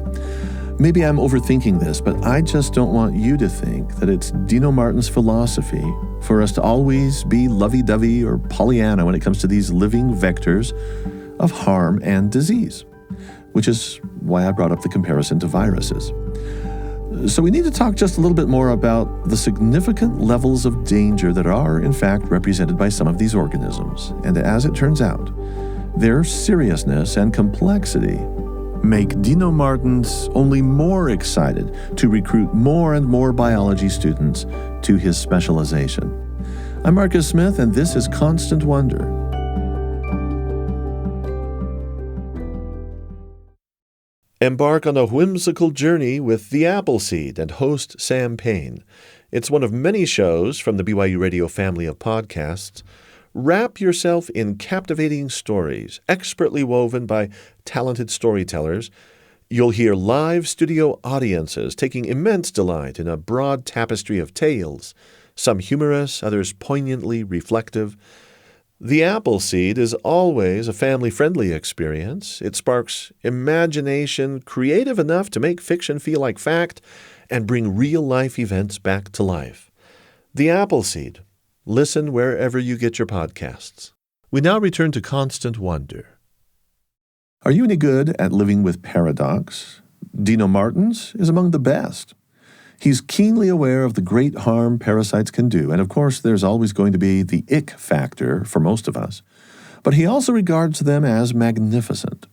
Maybe I'm overthinking this, but I just don't want you to think that it's Dino Martins' philosophy for us to always be lovey-dovey or Pollyanna when it comes to these living vectors of harm and disease, which is why I brought up the comparison to viruses. So we need to talk just a little bit more about the significant levels of danger that are, in fact, represented by some of these organisms. And as it turns out, their seriousness and complexity make Dino Martins only more excited to recruit more and more biology students to his specialization. I'm Marcus Smith, and this is Constant Wonder. Embark on a whimsical journey with The Appleseed and host Sam Payne. It's one of many shows from the BYU Radio family of podcasts. Wrap yourself in captivating stories, expertly woven by talented storytellers. You'll hear live studio audiences taking immense delight in a broad tapestry of tales, some humorous, others poignantly reflective. The Appleseed is always a family-friendly experience. It sparks imagination creative enough to make fiction feel like fact and bring real-life events back to life. The Appleseed. Listen wherever you get your podcasts. We now return to Constant Wonder. Are you any good at living with paradox? Dino Martins is among the best. He's keenly aware of the great harm parasites can do, and of course there's always going to be the ick factor for most of us. But he also regards them as magnificent.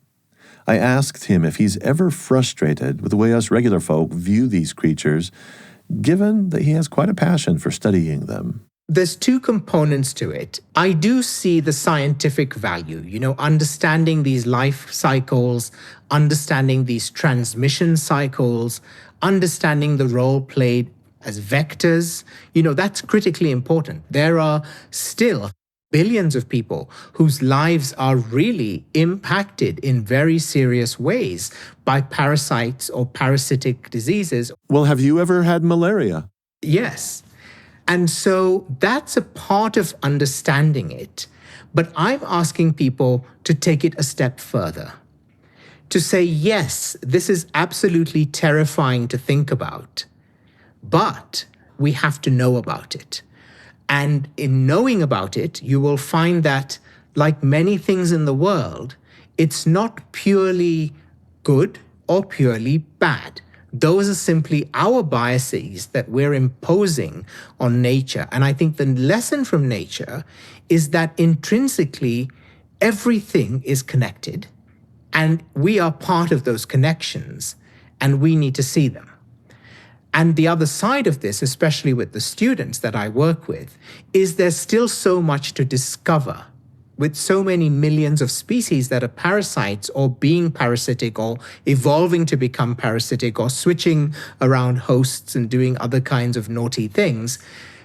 I asked him if he's ever frustrated with the way us regular folk view these creatures, given that he has quite a passion for studying them. There's two components to it. I do see the scientific value, understanding these life cycles, understanding these transmission cycles, understanding the role played as vectors. That's critically important. There are still billions of people whose lives are really impacted in very serious ways by parasites or parasitic diseases. Well, have you ever had malaria? Yes. And so that's a part of understanding it. But I'm asking people to take it a step further, to say, yes, this is absolutely terrifying to think about, but we have to know about it. And in knowing about it, you will find that, like many things in the world, it's not purely good or purely bad. Those are simply our biases that we're imposing on nature. And I think the lesson from nature is that intrinsically, everything is connected, and we are part of those connections, and we need to see them. And the other side of this, especially with the students that I work with, is there's still so much to discover. With so many millions of species that are parasites or being parasitic or evolving to become parasitic or switching around hosts and doing other kinds of naughty things,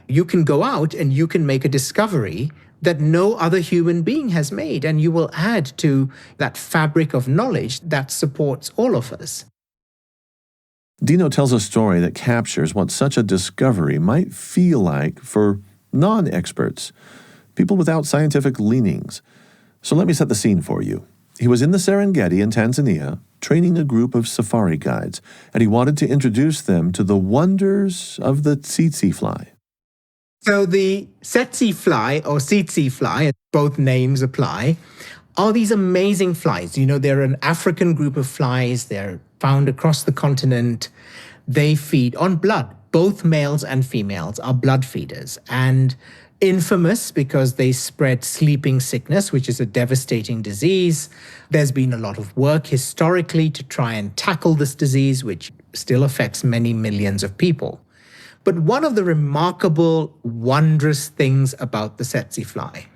you can go out and you can make a discovery that no other human being has made, and you will add to that fabric of knowledge that supports all of us. Dino tells a story that captures what such a discovery might feel like for non-experts, people without scientific leanings. So let me set the scene for you. He was in the Serengeti in Tanzania, training a group of safari guides, and he wanted to introduce them to the wonders of the tsetse fly. So the tsetse fly or tsetse fly, both names apply, are these amazing flies. They're an African group of flies. They're found across the continent. They feed on blood. Both males and females are blood feeders, and infamous because they spread sleeping sickness, which is a devastating disease. There's been a lot of work historically to try and tackle this disease, which still affects many millions of people. But one of the remarkable, wondrous things about the tsetse fly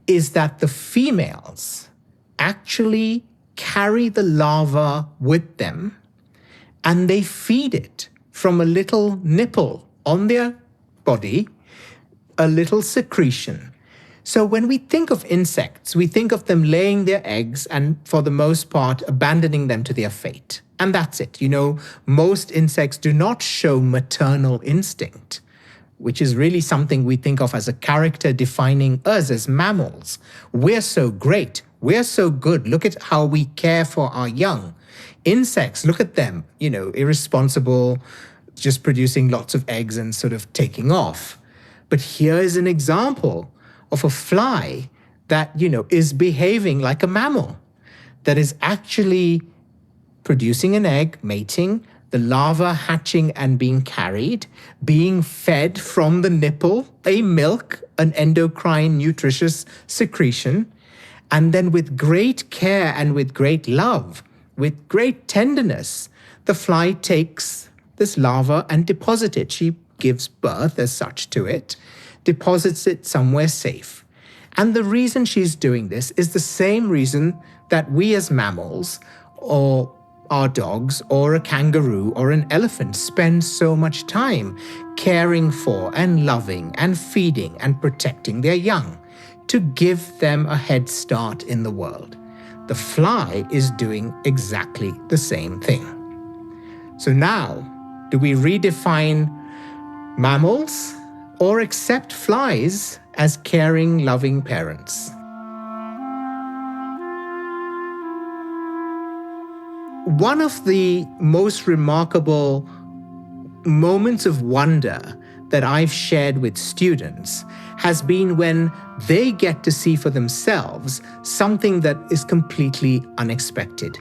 is that the females actually carry the larva with them, and they feed it from a little nipple on their body, a little secretion. So when we think of insects, we think of them laying their eggs and, for the most part, abandoning them to their fate. And that's it. Most insects do not show maternal instinct, which is really something we think of as a character defining us as mammals. We're so great. We're so good. Look at how we care for our young. Insects, look at them, irresponsible, just producing lots of eggs and sort of taking off. But here is an example of a fly that, is behaving like a mammal, that is actually producing an egg, mating, the larva hatching and being carried, being fed from the nipple, a milk, an endocrine nutritious secretion, and then with great care and with great love, with great tenderness, the fly takes this larva and deposits it. She gives birth as such to it, deposits it somewhere safe. And the reason she's doing this is the same reason that we as mammals, or our dogs, or a kangaroo, or an elephant spend so much time caring for and loving and feeding and protecting their young, to give them a head start in the world. The fly is doing exactly the same thing. So now, do we redefine mammals or accept flies as caring, loving parents? One of the most remarkable moments of wonder that I've shared with students has been when they get to see for themselves something that is completely unexpected.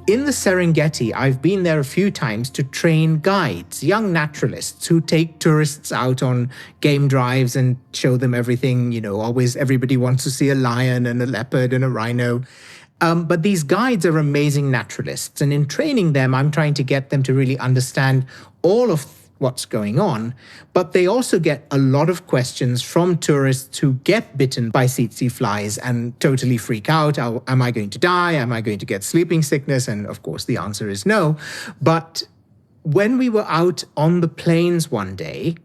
In the Serengeti, I've been there a few times to train guides, young naturalists who take tourists out on game drives and show them everything. Always everybody wants to see a lion and a leopard and a rhino. But these guides are amazing naturalists. And in training them, I'm trying to get them to really understand all of what's going on. But they also get a lot of questions from tourists who get bitten by tsetse flies and totally freak out. Am I going to die? Am I going to get sleeping sickness? And of course, the answer is no. But when we were out on the plains one day,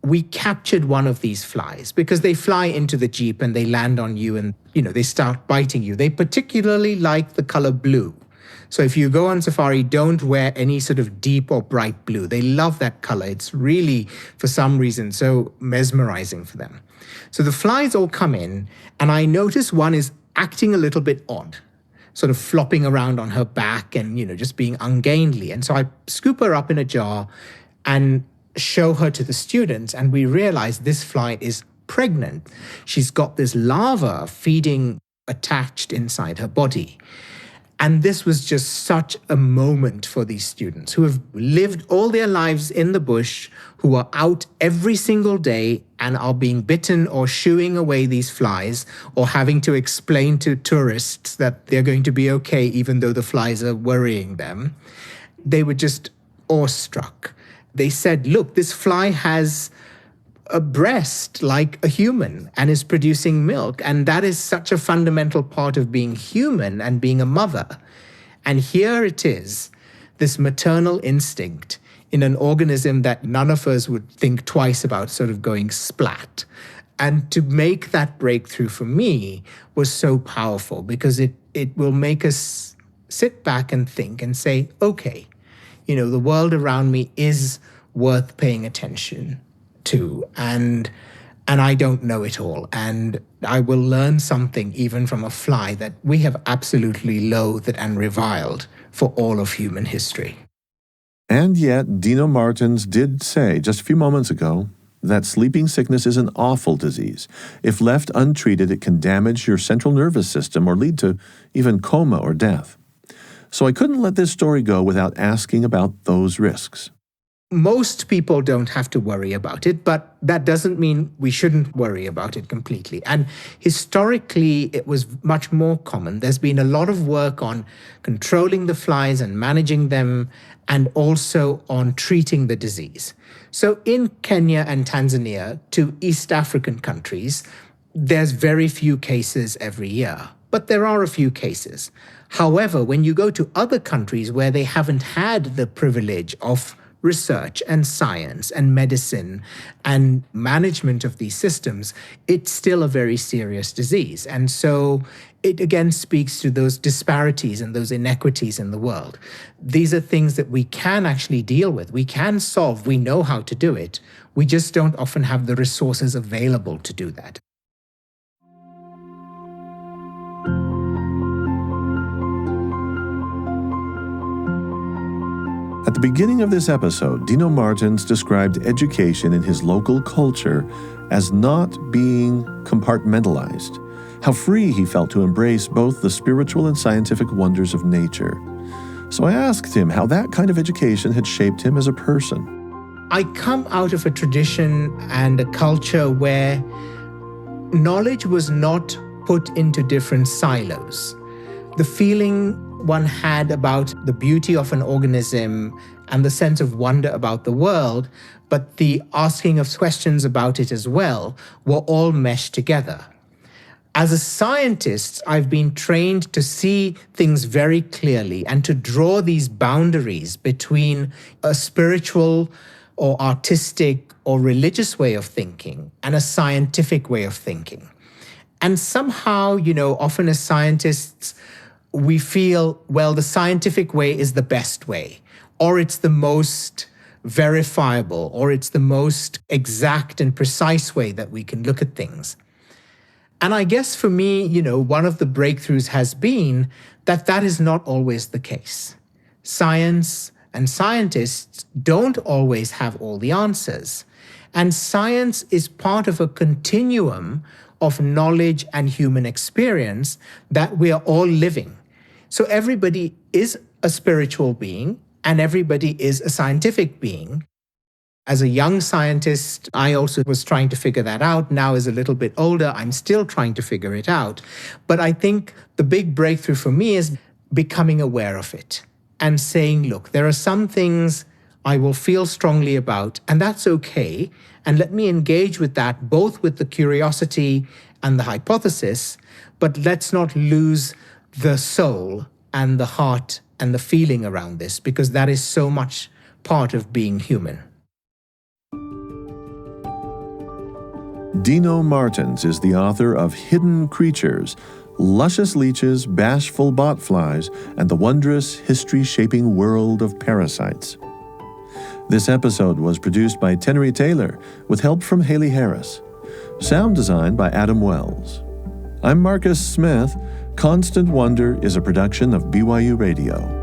we captured one of these flies because they fly into the Jeep and they land on you and, they start biting you. They particularly like the color blue. So if you go on safari, don't wear any sort of deep or bright blue. They love that color. It's really, for some reason, so mesmerizing for them. So the flies all come in, and I notice one is acting a little bit odd, sort of flopping around on her back and, just being ungainly. And so I scoop her up in a jar and show her to the students, and we realize this fly is pregnant. She's got this larva feeding attached inside her body. And this was just such a moment for these students who have lived all their lives in the bush, who are out every single day and are being bitten or shooing away these flies, or having to explain to tourists that they're going to be okay even though the flies are worrying them. They were just awestruck. They said, look, this fly has a breast like a human and is producing milk. And that is such a fundamental part of being human and being a mother. And here it is, this maternal instinct in an organism that none of us would think twice about sort of going splat. And to make that breakthrough for me was so powerful because it will make us sit back and think and say, okay, the world around me is worth paying attention to, and I don't know it all, and I will learn something even from a fly that we have absolutely loathed and reviled for all of human history. And yet, Dino Martins did say just a few moments ago that sleeping sickness is an awful disease. If left untreated, it can damage your central nervous system or lead to even coma or death. So I couldn't let this story go without asking about those risks. Most people don't have to worry about it, but that doesn't mean we shouldn't worry about it completely. And historically, it was much more common. There's been a lot of work on controlling the flies and managing them, and also on treating the disease. So in Kenya and Tanzania, to East African countries, there's very few cases every year, but there are a few cases. However, when you go to other countries where they haven't had the privilege of research and science and medicine and management of these systems, it's still a very serious disease. And so it again speaks to those disparities and those inequities in the world. These are things that we can actually deal with. We can solve. We know how to do it. We just don't often have the resources available to do that. At the beginning of this episode, Dino Martins described education in his local culture as not being compartmentalized, how free he felt to embrace both the spiritual and scientific wonders of nature. So I asked him how that kind of education had shaped him as a person. I come out of a tradition and a culture where knowledge was not put into different silos. The feeling one had about the beauty of an organism and the sense of wonder about the world, but the asking of questions about it as well, were all meshed together. As a scientist, I've been trained to see things very clearly and to draw these boundaries between a spiritual or artistic or religious way of thinking and a scientific way of thinking. And somehow, often as scientists, we feel, well, the scientific way is the best way, or it's the most verifiable, or it's the most exact and precise way that we can look at things. And I guess for me, one of the breakthroughs has been that that is not always the case. Science and scientists don't always have all the answers. And science is part of a continuum of knowledge and human experience that we are all living. So everybody is a spiritual being and everybody is a scientific being. As a young scientist, I also was trying to figure that out. Now, as a little bit older, I'm still trying to figure it out. But I think the big breakthrough for me is becoming aware of it and saying, look, there are some things I will feel strongly about, and that's okay. And let me engage with that, both with the curiosity and the hypothesis, but let's not lose the soul and the heart and the feeling around this, because that is so much part of being human. Dino Martins is the author of Hidden Creatures, Luscious Leeches, Bashful Botflies, and the Wondrous, history-shaping World of Parasites. This episode was produced by Tenery Taylor with help from Haley Harris. Sound design by Adam Wells. I'm Marcus Smith. Constant Wonder is a production of BYU Radio.